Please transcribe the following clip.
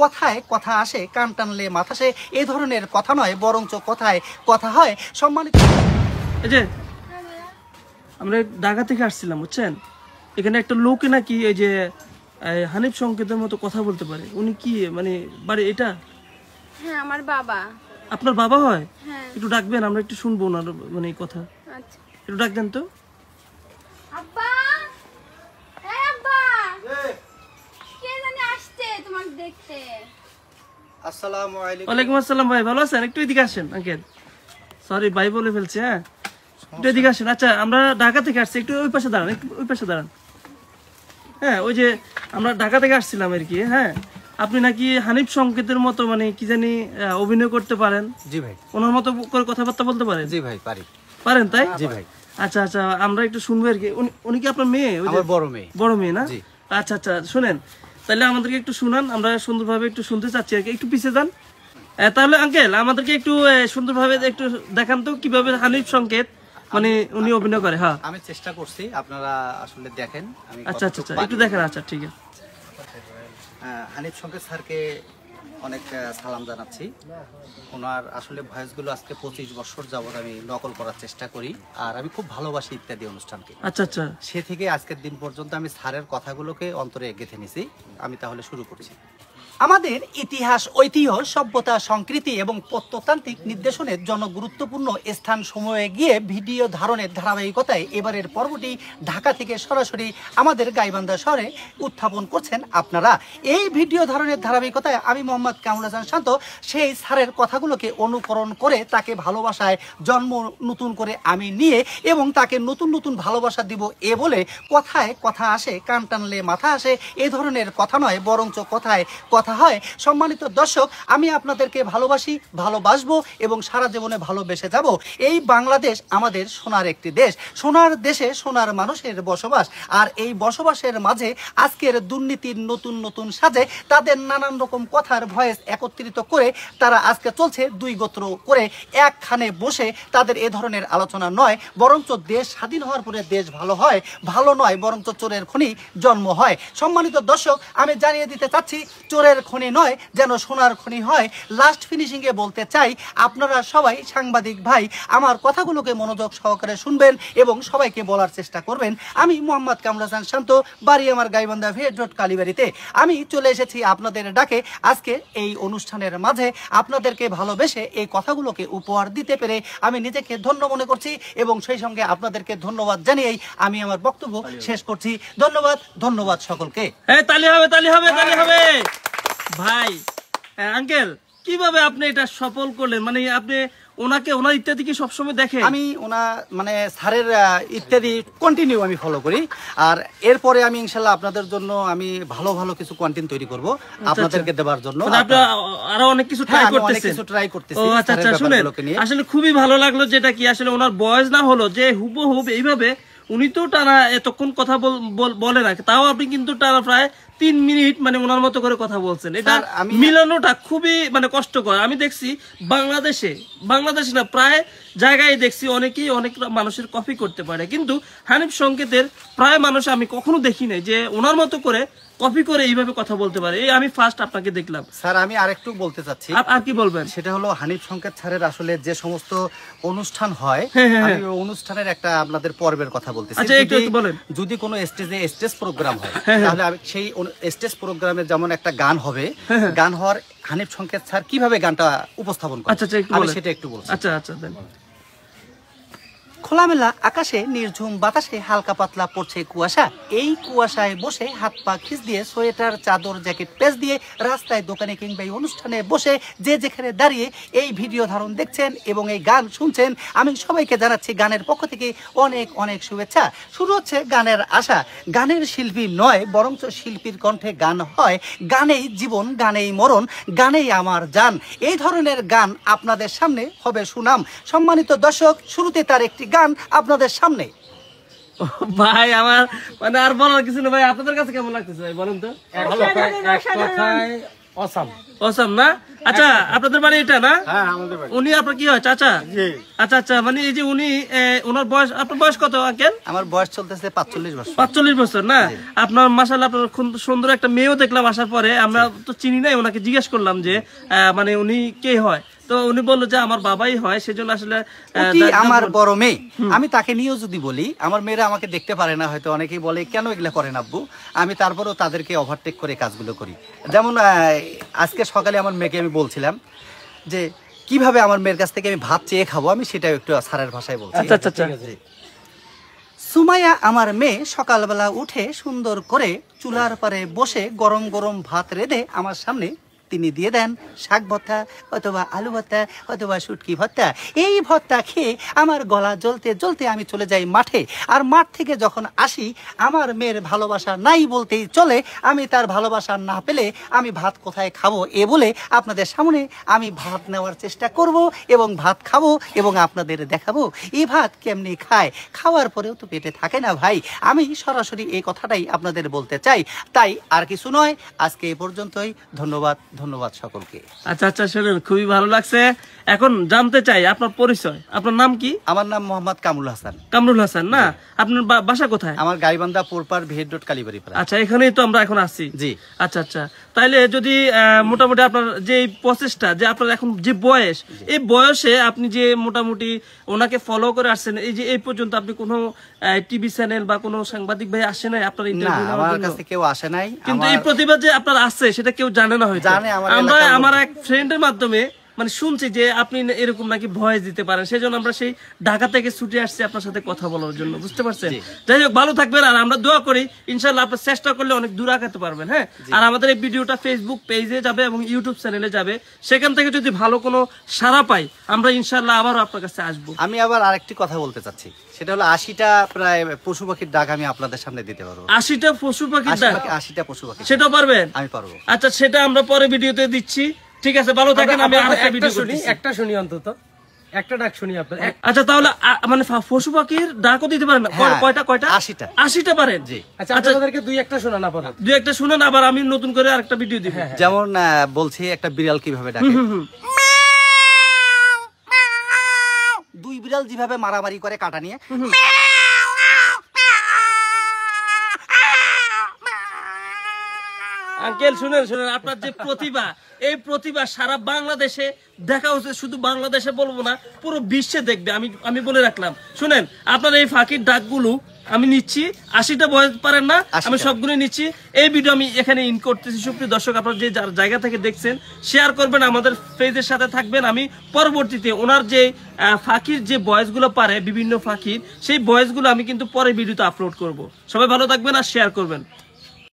কথায় কথা আসে কান টানলে মাথা আসে এই ধরনের কথা নয়, বরঞ্চ কথায় কথা হয়। সম্মানিত, এই যে আমরা ঢাকা থেকে আসছিলাম বুঝছেন, এখানে একটা লোক নাকি এই যে হানিফ সংকেতের মতো কথা বলতে পারে। উনি কি মানে বাড়ি এটা? হ্যাঁ আমার বাবা। আপনার বাবা হয়? হ্যাঁ। একটু ডাকবেন, আমরা একটু শুনবো না মানে এই কথা। আচ্ছা একটু ডাক দেন তো। আব্বা, এই আব্বা, কে জানি আসছে তোমাকে দেখতে। আসসালামু আলাইকুম। ওয়ালাইকুম আসসালাম ভাই, ভালো আছেন? একটু এদিকে আসেন আঙ্কেল, সরি ভাই বলে ফেলছি। হ্যাঁ একটু এদিকে আসেন। আচ্ছা আমরা ঢাকা থেকে আসছি, একটু ওই পাশে দাঁড়ান, একটু ওই পাশে দাঁড়ান। হ্যাঁ ওই যে আমরা ঢাকা থেকে আসছিলাম আর কি। হ্যাঁ আপনি নাকি হানিফ সংকেতের মতো মানে কি জানি অভিনয় করতে পারেন। জি ভাই। ওনার মতো করে কথাবার্তা বলতে পারেন? জি ভাই পারি। পারেন তাই? জি ভাই। আচ্ছা আচ্ছা আমরা একটু শুনবো আর কি। উনি কি আপনার মেয়ে? আমার বড় মেয়ে। বড় মেয়ে না? জি। আচ্ছা আচ্ছা শুনেন, তাহলে আমাদেরকে একটু শুনান, আমরা সুন্দরভাবে একটু শুনতে চাচ্ছি আর কি। একটু পিছিয়ে যান। তাহলে আঙ্কেল আমাদেরকে একটু সুন্দরভাবে একটু দেখান তো কিভাবে হানিফ সংকেত মানে উনি অভিনয় করে। হ্যাঁ আমি চেষ্টা করছি, আপনারা আসলে দেখেন। আচ্ছা আচ্ছা আচ্ছা একটু দেখেন। আচ্ছা ঠিক আছে। হানিফ সংকেত স্যারকে অনেক সালাম জানাচ্ছি। ওনার আসলে ভয়েসগুলো আজকে 25 বছর যাবত আমি নকল করার চেষ্টা করি, আর আমি খুব ভালোবাসি ইত্যাদি অনুষ্ঠানকে। আচ্ছা আচ্ছা সে থেকে আজকের দিন পর্যন্ত আমি স্যারের কথাগুলোকে অন্তরে গেঁথে নিছি। আমি তাহলে শুরু করছি। আমাদের ইতিহাস, ঐতিহ্য, সভ্যতা, সংস্কৃতি এবং প্রত্নতান্ত্রিক নির্দেশনের জন্য গুরুত্বপূর্ণ স্থান সময়ে গিয়ে ভিডিও ধারণের ধারাবাহিকতায় এবারের পর্বটি ঢাকা থেকে সরাসরি আমাদের গাইবান্ধা শহরে উত্থাপন করছেন আপনারা। এই ভিডিও ধারণের ধারাবাহিকতায় আমি মোহাম্মদ কামরুল হাসান শান্ত সেই স্যারের কথাগুলোকে অনুকরণ করে তাকে ভালোবাসায় জন্ম নতুন করে আমি নিয়ে এবং তাকে নতুন নতুন ভালোবাসা দিব এ বলে কথায় কথা আসে কান টানলে মাথা আসে এই ধরনের কথা নয়, বরঞ্চ কথায় কথা হয়। সম্মানিত দর্শক, আমি আপনাদেরকে ভালোবাসি, ভালোবাসবো এবং সারা জীবনে ভালোবেসে যাব। এই বাংলাদেশ আমাদের সোনার একটি দেশ। সোনার দেশে সোনার মানুষের বসবাস, আর এই বসবাসের মাঝে আজকের দুর্নীতির নতুন নতুন সাজে তাদের নানান রকম কথার ভয়েস একত্রিত করে তারা আজকে চলছে দুই গোত্র করে একখানে বসে তাদের এ ধরনের আলোচনা নয়, বরঞ্চ দেশ স্বাধীন হওয়ার পরে দেশ ভালো হয়, ভালো নয় বরঞ্চ চোরের খনি জন্ম হয়। সম্মানিত দর্শক, আমি জানিয়ে দিতে চাচ্ছি চোরের খনি নয়, যেন সোনার খনি হয়। লাস্ট ফিনিশিং এ বলতে চাই, আপনারা সবাই সাংবাদিক ভাই আমার কথাগুলোকে মনোযোগ সহকারে শুনবেন এবং সবাইকে বলার চেষ্টা করবেন। আমি মোহাম্মদ কামরুল হাসান শান্ত, বাড়ি আমার গাইবান্ধা ভিলেজ রোড কালীবাড়িতে। আমি চলে এসেছি আপনাদের ডাকে আজকে এই অনুষ্ঠানের মাঝে আপনাদেরকে ভালোবেসে এই কথাগুলোকে উপহার দিতে পেরে আমি নিজেকে ধন্য মনে করছি এবং সেই সঙ্গে আপনাদেরকে ধন্যবাদ জানিয়েই আমি আমার বক্তব্য শেষ করছি। ধন্যবাদ, ধন্যবাদ সকলকে। তালি হবে, তালি হবে, তালি হবে। ভাই আঙ্কেল কিভাবে আপনি এটা সফল করলেন? মানে আপনি ওনাকে ওনার ইত্যাদি কি সবসময় দেখেন? আমি ওনা মানে স্যারের ইত্যাদি কন্টিনিউ আমি ফলো করি, আর এরপরে আমি ইনশাল্লাহ আপনাদের জন্য আমি ভালো ভালো কিছু কন্টেন্ট তৈরি করব আপনাদেরকে দেওয়ার জন্য। আপনি আরো অনেক কিছু ট্রাই করতেছেন। ও আচ্ছা আচ্ছা শুনেন, আসলে খুবই ভালো লাগলো যেটা কি আসলে ওনার বয়স না হলো যে হুবহুব এইভাবে উনি তো টানা এতক্ষণ কথা বলে না, তাও আপনি কিন্তু টানা প্রায় 3 মিনিট মানে ওনার মতো করে কথা বলছেন। এটা মিলানোটা খুবই মানে কষ্টকর। আমি দেখছি বাংলাদেশে না প্রায় জায়গায় দেখছি অনেকেই অনেক মানুষের কপি করতে পারে, কিন্তু হানিফ সংকেতের প্রায় মানুষ আমি কখনো দেখি নাই যে ওনার মতো করে কপি করে এইভাবে কথা বলতে পারে। এই আমি ফার্স্ট আপনাকে দেখলাম। স্যার আমি আরেকটু বলতে চাচ্ছি। আর কি বলবেন? সেটা হলো হানিফ সংকেত স্যারের আসলে যে সমস্ত অনুষ্ঠান হয়, আমি ওই অনুষ্ঠানের একটা আপনাদের পর্বের কথা বলতেছি। যদি কোনো স্টেজ প্রোগ্রাম হয় তাহলে আমি সেই স্টেজ প্রোগ্রামে যেমন একটা গান হবে, গান হওয়ার হানিফ সংকেত স্যার কিভাবে গানটা উপস্থাপন করে আমি সেটা একটু বলছি। আচ্ছা আচ্ছা। খোলামেলা আকাশে নির্ঝুম বাতাসে হালকা পাতলা পড়ছে কুয়াশা। এই কুয়াশায় বসে হাত পা খিঁচ দিয়ে সোয়েটার চাদর জ্যাকেট পেঁচ দিয়ে রাস্তায় দোকানে কিংবা এই অনুষ্ঠানে বসে যে যেখানে দাঁড়িয়ে এই ভিডিও ধারণ দেখছেন এবং এই গান শুনছেন, আমি সবাইকে জানাচ্ছি গানের পক্ষ থেকে অনেক অনেক শুভেচ্ছা। শুরু হচ্ছে গানের আশা। গানের শিল্পী নয় বরঞ্চ শিল্পীর কণ্ঠে গান হয়। গানেই জীবন, গানেই মরণ, গানেই আমার জান। এই ধরনের গান আপনাদের সামনে হবে সুনাম। সম্মানিত দর্শক, শুরুতে তার একটি গান আপনাদের সামনে। ভাই আমার মানে আর বলার কিছু না ভাই, আপনাদের কাছে কেমন লাগতেছে ভাই বলেন তো? এক কথায় অসাম না? আচ্ছা, আপনাদের বাড়ি এটা না? উনি আপনার কি হয়, চাচা? আচ্ছা আচ্ছা, মানে এই যে উনি ওনার বয়স, আপনার বয়স কত আঙ্কেল? আমার বয়স চলতেছে 45 বছর। 45 বছর না? আপনার মাশাআল্লাহ, আপনার খুব সুন্দর একটা মেয়েও দেখলাম আসার পরে। আমরা তো চিনি নাই, ওনাকে জিজ্ঞেস করলাম যে মানে উনি কে হয়, তো উনি বললো যে আমার বাবাই হয়, সেজন্য আসলে আমার বড় মেয়ে। আমি তাকে নিয়েও যদি বলি, আমার মেয়েরা আমাকে দেখতে পারে না, হয়তো অনেকেই বলে কেন এগুলা করেন আব্বু, আমি তারপরেও তাদেরকে ওভারটেক করে কাজগুলো করি। যেমন আজকে সকালে আমার মেয়েকে আমি বলছিলাম যে কিভাবে আমার মেয়ের কাছ থেকে আমি ভাত চেয়ে খাবো, আমি সেটাও একটু স্যারের ভাষায় বলছি। আচ্ছা আচ্ছা, সুমাইয়া আমার মেয়ে সকালবেলা উঠে সুন্দর করে চুলার পারে বসে গরম গরম ভাত রেঁধে আমার সামনে তিনি দিয়ে দেন শাক ভর্তা অথবা আলু ভর্তা অথবা শুটকি ভর্তা। এই ভর্তা খেয়ে আমার গলা জ্বলতে জ্বলতে আমি চলে যাই মাঠে। আর মাঠ থেকে যখন আসি, আমার মেয়ের ভালোবাসা নাই বলতেই চলে। আমি তার ভালোবাসা না পেলে আমি ভাত কোথায় খাবো এ বলে আপনাদের সামনে আমি ভাত নেওয়ার চেষ্টা করব এবং ভাত খাবো এবং আপনাদের দেখাবো এই ভাত কেমনি খায়। খাওয়ার পরেও তো পেটে থাকে না ভাই। আমি সরাসরি এই কথাটাই আপনাদের বলতে চাই। তাই আর কিছু নয়, আজকে এই পর্যন্তই। ধন্যবাদ সকলকে। আচ্ছা আচ্ছা, শুনুন, খুবই ভালো লাগছে। এখন জানতে চাই আপনার পরিচয়। আপনার নাম কি? আমার নাম মোহাম্মদ কামরুল হাসান। কামরুল হাসান না? আপনার বাসা কোথায়? আমার গাইবান্ধা পোরপার ভিহেড রোড কালীবাড়ি। আচ্ছা, এখানেই তো আমরা এখন আসছি। জি। আচ্ছা আচ্ছা, তাইলে যদি মোটামুটি আপনার যে প্রসেসটা, যে আপনার এখন যে বয়স, এই বয়সে আপনি যে মোটামুটি ওনাকে ফলো করে আসছেন, এই যে এই পর্যন্ত আপনি কোনো টিভি চ্যানেল বা কোনো সাংবাদিক ভাই আসে নাই আপনার ইন্টারভিউ নেওয়ার জন্য? আমার কাছে কেউ আসে নাই, কিন্তু এই প্রতিভা যে আপনার আছে সেটা কেউ জানে না হয়তো। আমরা আমার এক ফ্রেন্ডের মাধ্যমে মানে শুনছি যে আপনি এরকম নাকি ভয়েস দিতে পারেন, সেজন্য আমরা সেই ঢাকা থেকে ছুটে আসছি আপনার সাথে কথা বলার জন্য, বুঝতে পারছেন? যাই হোক, ভালো থাকবেন। আর আমরা দোয়া করি ইনশাআল্লাহ আপনার চেষ্টা করলে অনেক দূর আগাতে পারবেন। হ্যাঁ, আর আমাদের এই ভিডিওটা ফেসবুক পেজে যাবে এবং ইউটিউব চ্যানেলে যাবে। সেখান থেকে যদি ভালো কোনো সাড়া পাই, আমরা ইনশাআল্লাহ আবারও আপনার কাছে আসবো। আমি আবার আরেকটি কথা বলতে চাচ্ছি, সেটা হলো 80টা প্রায় পশু পাখির ডাক আমি আপনাদের সামনে দিতে পারবো। 80টা পশু পাখির ডাক? 80টা পশু পাখি। সেটা পারবেন? আমি পারবো। আচ্ছা, সেটা আমরা পরে ভিডিওতে দিচ্ছি। ঠিক আছে, ভালো থাকেন। আমি আরেকটা ভিডিও শুনি, একটা শুনি অন্তত, একটা ডাক শুনি আপনার। আচ্ছা, তাহলে মানে পশু পাখির ডাকও দিতে পারেন? কয়টা? 80টা পারেন? জি। আচ্ছা, আপনাদেরকে দুই একটা শোনান আপনারা। দুই একটা শুনেন, আবার আমি নতুন করে আরেকটা ভিডিও দিব। যেমন বলছি, একটা বিড়াল কিভাবে ডাকে। দুই বিড়াল যেভাবে মারামারি করে কাটা নিয়ে। আঙ্কেল শুনেন, আপনার যে প্রতিভা, এই প্রতিভা সারা বাংলাদেশে দেখা হচ্ছে। শুধু বাংলাদেশে বলবো না, পুরো বিশ্বে দেখবে। আমি বলে রাখলাম, শুনেন, আপনার এই ফাঁকির ডাকগুলো আমি নিচ্ছি। 80টা বয়স পারেন না, আমি সবগুলো নিচ্ছি। এই ভিডিও আমি এখানে ইন করতেছি। সুপ্রিয় দর্শক, আপনারা যে জায়গা থেকে দেখছেন শেয়ার করবেন, আমাদের পেজের সাথে থাকবেন। আমি পরবর্তীতে ওনার যে ফাঁকির যে বয়সগুলো পারে, বিভিন্ন ফাঁকির সেই বয়সগুলো আমি কিন্তু পরে ভিডিওতে আপলোড করব। সবাই ভালো থাকবেন আর শেয়ার করবেন।